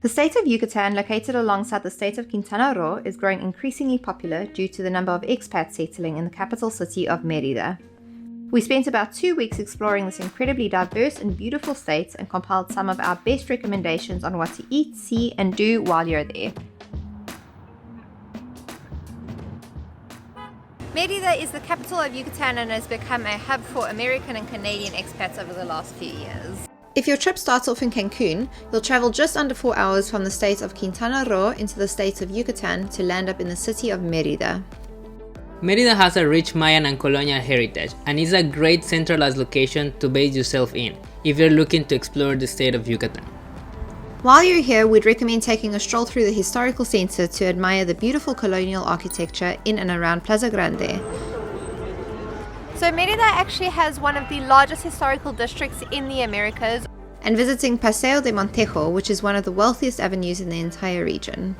The state of Yucatan, located alongside the state of Quintana Roo, is growing increasingly popular due to the number of expats settling in the capital city of Mérida. We spent about 2 weeks exploring this incredibly diverse and beautiful state and compiled some of our best recommendations on what to eat, see, and do while you're there. Mérida is the capital of Yucatan and has become a hub for American and Canadian expats over the last few years. If your trip starts off in Cancun, you'll travel just under 4 hours from the state of Quintana Roo into the state of Yucatan to land up in the city of Mérida. Mérida has a rich Mayan and colonial heritage and is a great centralized location to base yourself in if you're looking to explore the state of Yucatan. While you're here, we'd recommend taking a stroll through the historical center to admire the beautiful colonial architecture in and around Plaza Grande. So Mérida actually has one of the largest historical districts in the Americas. And visiting Paseo de Montejo, which is one of the wealthiest avenues in the entire region.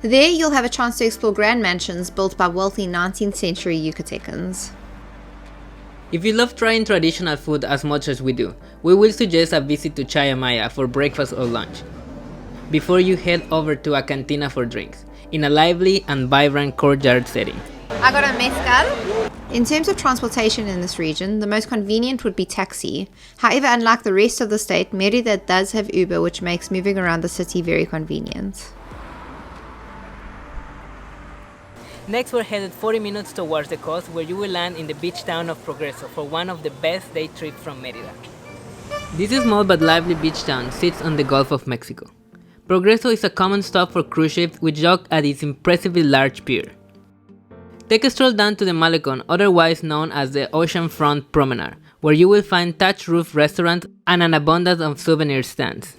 There you'll have a chance to explore grand mansions built by wealthy 19th century Yucatecans. If you love trying traditional food as much as we do, we will suggest a visit to Chaya Maya for breakfast or lunch, before you head over to a cantina for drinks, in a lively and vibrant courtyard setting. I got a mezcal. In terms of transportation in this region, the most convenient would be taxi. However, unlike the rest of the state, Mérida does have Uber, which makes moving around the city very convenient. Next, we're headed 40 minutes towards the coast, where you will land in the beach town of Progreso for one of the best day trips from Mérida. This small but lively beach town sits on the Gulf of Mexico. Progreso is a common stop for cruise ships which dock at its impressively large pier. Take a stroll down to the Malecon, otherwise known as the Oceanfront Promenade, where you will find thatched roof restaurants and an abundance of souvenir stands.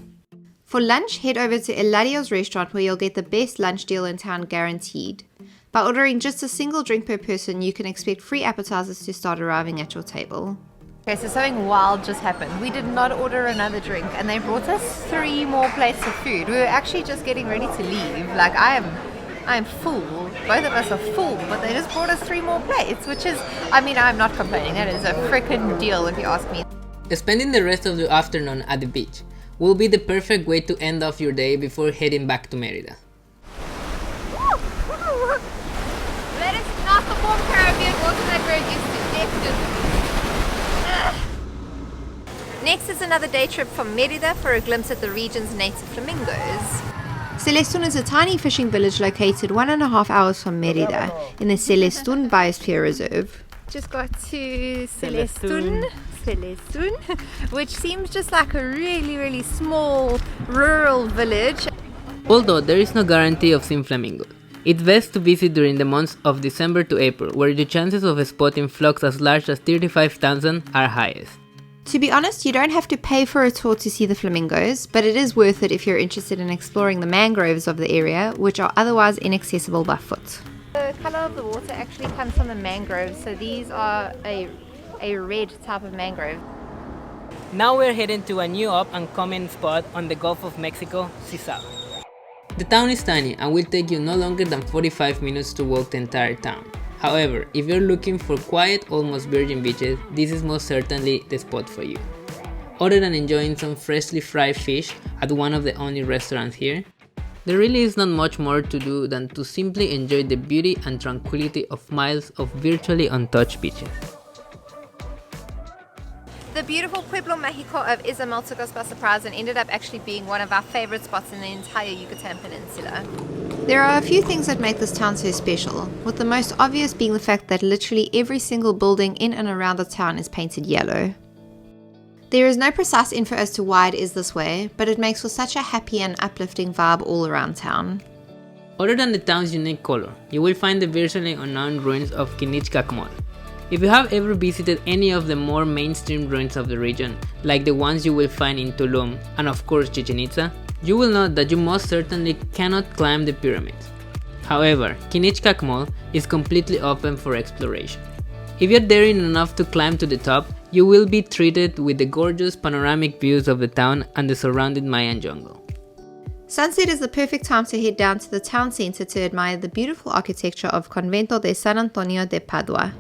For lunch, head over to Eladio's restaurant where you'll get the best lunch deal in town guaranteed. By ordering just a single drink per person, you can expect free appetizers to start arriving at your table. Okay, so something wild just happened. We did not order another drink and they brought us 3 more plates of food. We were actually just getting ready to leave. Like, I am full. Both of us are full, but they just brought us 3 more plates, which is, I'm not complaining. That is a freaking deal if you ask me. Spending the rest of the afternoon at the beach will be the perfect way to end off your day before heading back to Mérida. That is not the warm Caribbean water that we're used to, definitely. Next is another day trip from Mérida for a glimpse at the region's native flamingos. Celestún is a tiny fishing village located 1.5 hours from Mérida in the Celestún Biosphere Reserve. Just got to Celestún, which seems just like a really, really small rural village. Although there is no guarantee of seeing flamingos, it's best to visit during the months of December to April, where the chances of spotting flocks as large as 35,000 are highest. To be honest, you don't have to pay for a tour to see the flamingos, but it is worth it if you're interested in exploring the mangroves of the area, which are otherwise inaccessible by foot. The color of the water actually comes from the mangroves, so these are a red type of mangrove. Now we're heading to a new up and coming spot on the Gulf of Mexico, Sisal. The town is tiny and will take you no longer than 45 minutes to walk the entire town. However, if you're looking for quiet, almost virgin beaches, this is most certainly the spot for you. Other than enjoying some freshly fried fish at one of the only restaurants here, there really is not much more to do than to simply enjoy the beauty and tranquility of miles of virtually untouched beaches. The beautiful Pueblo Mágico of Izamel took us by surprise and ended up actually being one of our favorite spots in the entire Yucatan Peninsula. There are a few things that make this town so special, with the most obvious being the fact that literally every single building in and around the town is painted yellow. There is no precise info as to why it is this way, but it makes for such a happy and uplifting vibe all around town. Other than the town's unique color, you will find the virtually unknown ruins of Quinichcacmol. If you have ever visited any of the more mainstream ruins of the region, like the ones you will find in Tulum and of course Chichen Itza, you will know that you most certainly cannot climb the pyramids. However, Quinichcacmol is completely open for exploration. If you're daring enough to climb to the top, you will be treated with the gorgeous panoramic views of the town and the surrounding Mayan jungle. Sunset is the perfect time to head down to the town center to admire the beautiful architecture of Convento de San Antonio de Padua.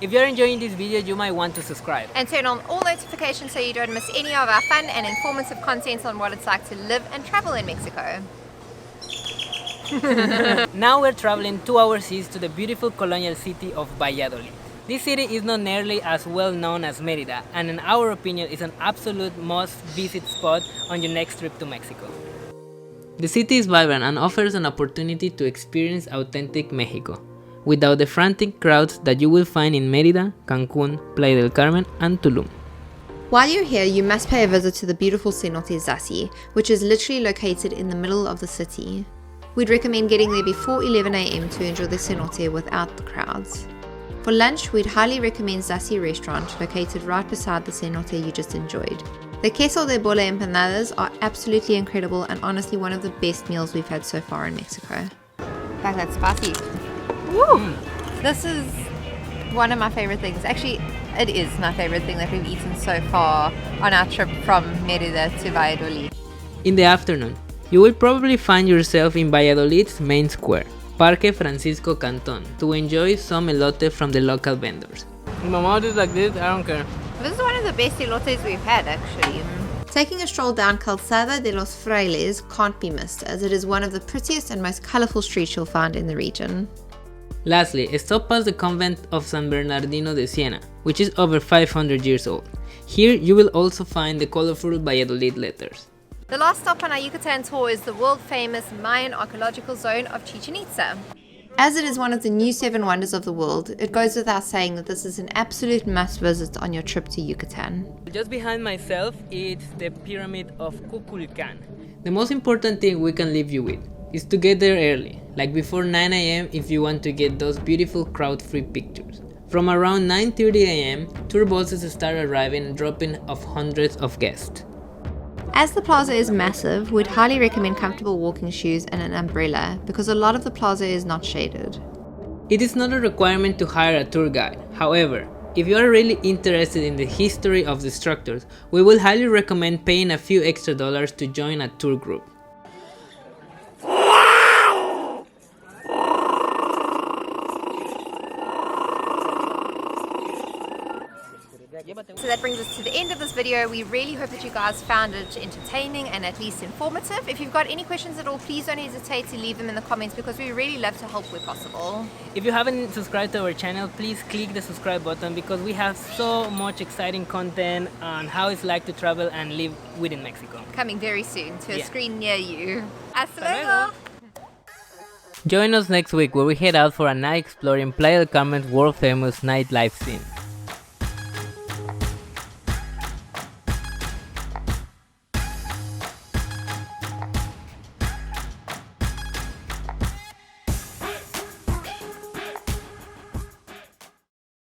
If you're enjoying this video, you might want to subscribe. And turn on all notifications so you don't miss any of our fun and informative content on what it's like to live and travel in Mexico. Now we're traveling 2 hours east to the beautiful colonial city of Valladolid. This city is not nearly as well known as Mérida, and in our opinion is an absolute must-visit spot on your next trip to Mexico. The city is vibrant and offers an opportunity to experience authentic Mexico, without the frantic crowds that you will find in Mérida, Cancún, Playa del Carmen, and Tulum. While you're here, you must pay a visit to the beautiful cenote Zassi, which is literally located in the middle of the city. We'd recommend getting there before 11 AM to enjoy the cenote without the crowds. For lunch, we'd highly recommend Zassi restaurant, located right beside the cenote you just enjoyed. The queso de bola empanadas are absolutely incredible and honestly one of the best meals we've had so far in Mexico. In fact, that's spicy. Woo! This is one of my favorite things. Actually, it is my favorite thing that we've eaten so far on our trip from Mérida to Valladolid. In the afternoon, you will probably find yourself in Valladolid's main square, Parque Francisco Cantón, to enjoy some elote from the local vendors. If my mouth is like this, I don't care. This is one of the best elotes we've had, actually. Taking a stroll down Calzada de los Frailes can't be missed, as it is one of the prettiest and most colourful streets you'll find in the region. Lastly, stop past the convent of San Bernardino de Siena, which is over 500 years old. Here you will also find the colourful Valladolid letters. The last stop on our Yucatan tour is the world-famous Mayan archaeological zone of Chichen Itza. As it is one of the new 7 wonders of the world, it goes without saying that this is an absolute must-visit on your trip to Yucatan. Just behind myself is the Pyramid of Kukulkan. The most important thing we can leave you with is to get there early, like before 9 AM if you want to get those beautiful crowd-free pictures. From around 9:30 AM, tour buses start arriving and dropping off hundreds of guests. As the plaza is massive, we'd highly recommend comfortable walking shoes and an umbrella because a lot of the plaza is not shaded. It is not a requirement to hire a tour guide. However, if you are really interested in the history of the structures, we will highly recommend paying a few extra dollars to join a tour group. So that brings us to the end of this video. We really hope that you guys found it entertaining and at least informative. If you've got any questions at all, please don't hesitate to leave them in the comments because we really love to help where possible. If you haven't subscribed to our channel, please click the subscribe button because we have so much exciting content on how it's like to travel and live within Mexico. Coming very soon to a screen near you. Hasta luego! Join us next week where we head out for a night exploring Playa del Carmen's world famous nightlife scene.